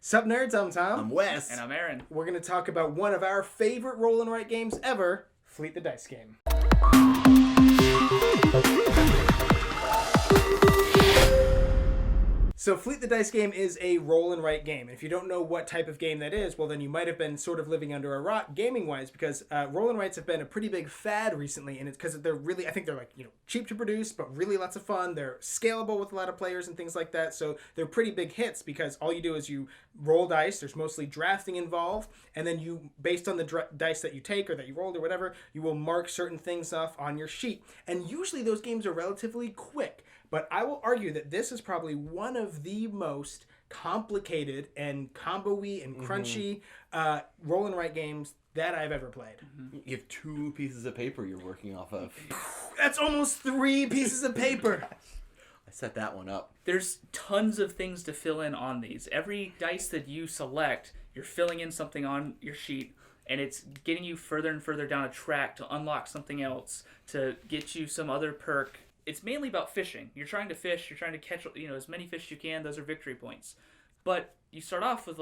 Sup nerds, I'm Tom. I'm Wes. And I'm Aaron. We're going to talk about one of our favorite roll and write games ever, Fleet the Dice Game. So Fleet the Dice Game is a roll and write game. And if you don't know what type of game that is, well then you might have been sort of living under a rock gaming-wise, because roll and writes have been a pretty big fad recently, and it's because they're really, I think they're cheap to produce, but really lots of fun. They're scalable with a lot of players and things like that, so they're pretty big hits because all you do is you roll dice, there's mostly drafting involved, and then you, based on the dice that you take or that you rolled or whatever, you will mark certain things off on your sheet. And usually those games are relatively quick. But I will argue that this is probably one of the most complicated and combo-y and crunchy roll and write games that I've ever played. You have 2 pieces of paper you're working off of. That's almost 3 pieces of paper. I set that one up. There's tons of things to fill in on these. Every dice that you select, you're filling in something on your sheet, and it's getting you further and further down a track to unlock something else, to get you some other perk. It's mainly about fishing. You're trying to fish, you're trying to catch as many fish as you can. Those are victory points. But you start off with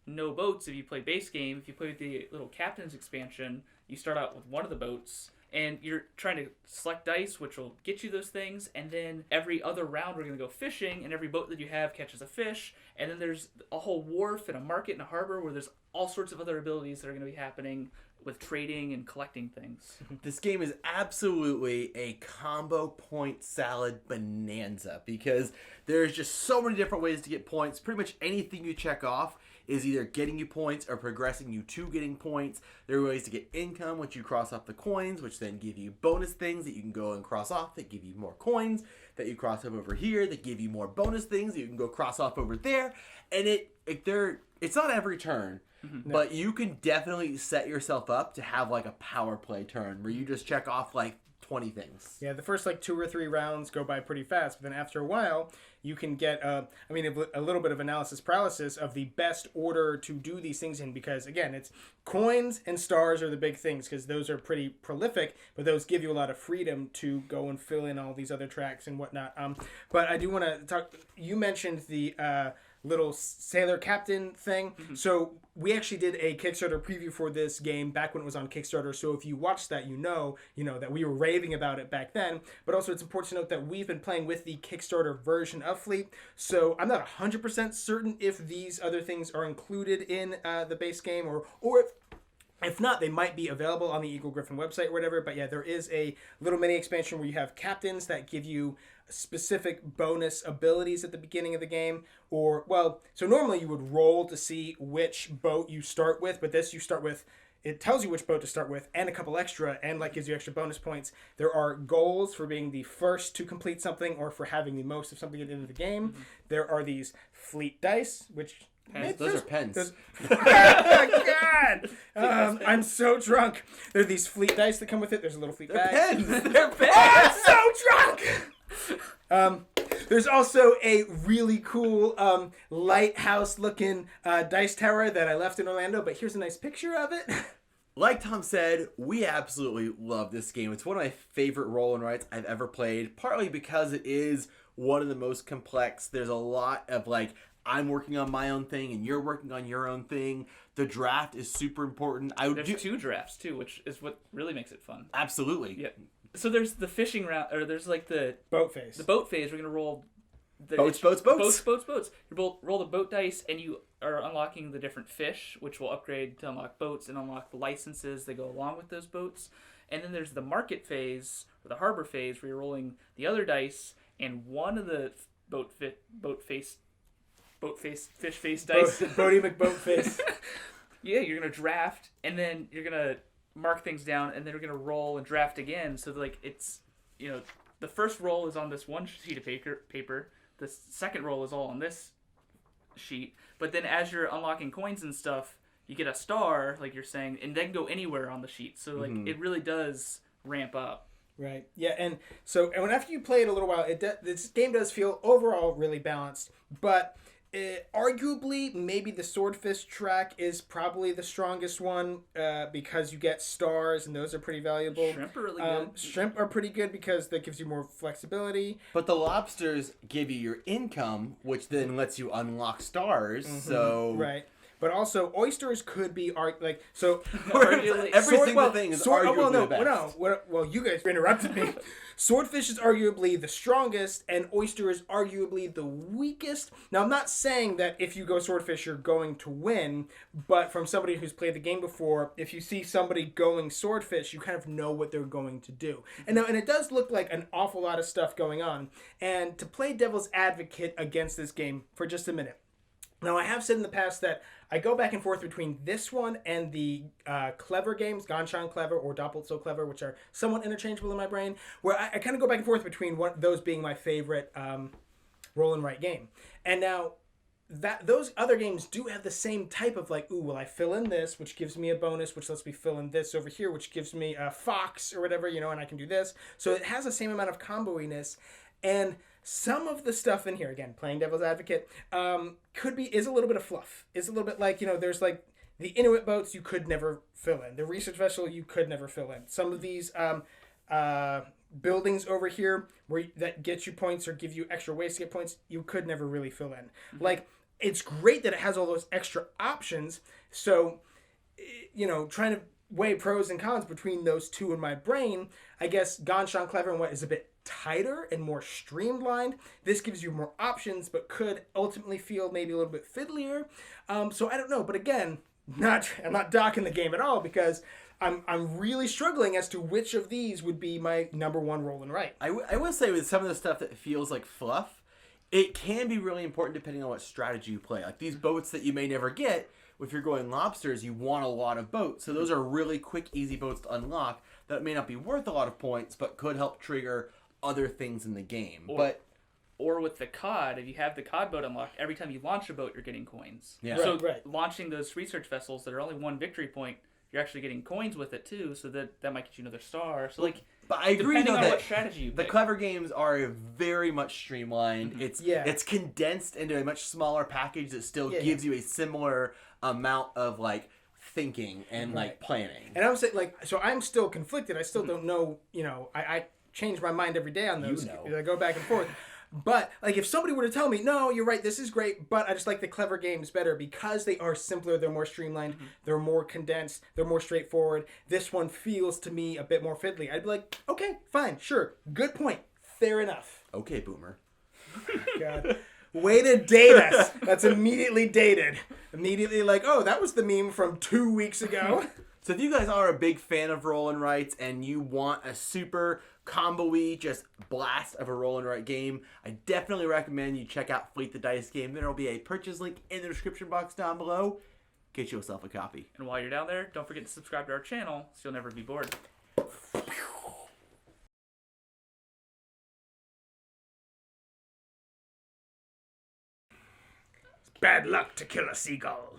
no boats if you play base game. If you play with the little captain's expansion, you start out with one of the boats, and you're trying to select dice, which will get you those things, and then every other round we're going to go fishing, and every boat that you have catches a fish, and then there's a whole wharf and a market and a harbor where there's all sorts of other abilities that are going to be happening with trading and collecting things. This game is absolutely a combo point salad bonanza because there's just so many different ways to get points. Pretty much anything you check off is either getting you points or progressing you to getting points. There are ways to get income, which you cross off the coins, which then give you bonus things that you can go and cross off that give you more coins, that you cross off over here, that give you more bonus things that you can go cross off over there. And it's not every turn. Mm-hmm. But you can definitely set yourself up to have a power play turn where you just check off 20 things. Yeah, the first 2 or 3 rounds go by pretty fast, but then after a while you can get a little bit of analysis paralysis of the best order to do these things in, because again, it's coins and stars are the big things because those are pretty prolific, but those give you a lot of freedom to go and fill in all these other tracks and whatnot. But I do want to talk, you mentioned the little sailor captain thing. Mm-hmm. So we actually did a Kickstarter preview for this game back when it was on Kickstarter. So if you watched that, you know that we were raving about it back then. But also it's important to note that we've been playing with the Kickstarter version of Fleet. So I'm not 100% certain if these other things are included in the base game or if not, they might be available on the Eagle Gryphon website or whatever. But yeah, there is a little mini expansion where you have captains that give you specific bonus abilities at the beginning of the game. So normally you would roll to see which boat you start with, but this you start with, it tells you which boat to start with and a couple extra and gives you extra bonus points. There are goals for being the first to complete something or for having the most of something at the end of the game. Mm-hmm. There are these fleet dice, which... Those are pens. Oh, God! I'm so drunk. There are these fleet dice that come with it. There's a little fleet bag. Pens. They're pens. Oh, I'm so drunk! There's also a really cool lighthouse-looking dice tower that I left in Orlando, but here's a nice picture of it. Like Tom said, we absolutely love this game. It's one of my favorite roll and writes I've ever played, partly because it is one of the most complex. There's a lot of I'm working on my own thing and you're working on your own thing. The draft is super important. There's 2 drafts too, which is what really makes it fun. Absolutely. Yeah. So there's the fishing round, or there's the boat phase. The boat phase. We're gonna roll the boats. You roll the boat dice, and you are unlocking the different fish, which will upgrade to unlock boats and unlock the licenses that go along with those boats. And then there's the market phase or the harbor phase, where you're rolling the other dice, and one of the fish face dice. Bodie McBoatface. Yeah, you're gonna draft, and then you're gonna mark things down, and then you're gonna roll and draft again. So it's the first roll is on this one sheet of paper. The second roll is all on this sheet. But then as you're unlocking coins and stuff, you get a star, like you're saying, and then go anywhere on the sheet. So it really does ramp up. Right. Yeah, and after you play it a little while, this game does feel overall really balanced, but Arguably, maybe the Swordfish track is probably the strongest one because you get stars and those are pretty valuable. Shrimp are really good. Shrimp are pretty good because that gives you more flexibility. But the lobsters give you your income, which then lets you unlock stars. So Right. But also, oysters could be like so. Arguably- every single thing is arguably the best. Well, you guys interrupted me. Swordfish is arguably the strongest, and oyster is arguably the weakest. Now, I'm not saying that if you go swordfish, you're going to win, but from somebody who's played the game before, if you see somebody going swordfish, you kind of know what they're going to do. And it does look like an awful lot of stuff going on. And to play devil's advocate against this game for just a minute. Now, I have said in the past that I go back and forth between this one and the Clever games, Ganshan Clever or Doppelt so Clever, which are somewhat interchangeable in my brain, where I kind of go back and forth between those being my favorite roll and write game. And now, those other games do have the same type of like, ooh, well, I fill in this, which gives me a bonus, which lets me fill in this over here, which gives me a fox or whatever, and I can do this. So it has the same amount of combo-iness. And some of the stuff in here, again, playing devil's advocate, is a little bit of fluff. Is a little bit like, there's like the Inuit boats you could never fill in. The research vessel you could never fill in. Some of these buildings over here that get you points or give you extra ways to get points, you could never really fill in. Mm-hmm. Like, it's great that it has all those extra options. So, trying to weigh pros and cons between those two in my brain, I guess Ganshan Clever and What is a bit tighter and more streamlined. This gives you more options, but could ultimately feel maybe a little bit fiddlier. So I don't know, but again, I'm not docking the game at all because I'm really struggling as to which of these would be my number one roll and write. I will say with some of the stuff that feels like fluff, it can be really important depending on what strategy you play. Like these boats that you may never get, if you're going lobsters, you want a lot of boats. So those are really quick, easy boats to unlock that may not be worth a lot of points, but could help trigger other things in the game. Or with the COD, if you have the COD boat unlocked, every time you launch a boat, you're getting coins. Yeah. So right. Launching those research vessels that are only one victory point, you're actually getting coins with it too, so that might get you another star. So but I agree depending though on that what strategy you the pick. Clever games are very much streamlined. Mm-hmm. It's condensed into a much smaller package that still gives you a similar amount of like thinking and like planning. And I would say so I'm still conflicted. I still don't know, I change my mind every day on those. I go back and forth. But if somebody were to tell me, no, you're right, this is great, but I just like the Clever games better because they are simpler, they're more streamlined, they're more condensed, they're more straightforward. This one feels to me a bit more fiddly. I'd be like, okay, fine, sure, good point, fair enough. Okay, boomer. God. Way to date us. That's immediately dated. Immediately oh, that was the meme from 2 weeks ago. So if you guys are a big fan of roll and writes and you want a super combo-y just blast of a roll and write game, I definitely recommend you check out Fleet the Dice game. There will be a purchase link in the description box down below. Get yourself a copy. And while you're down there, don't forget to subscribe to our channel so you'll never be bored. Bad luck to kill a seagull.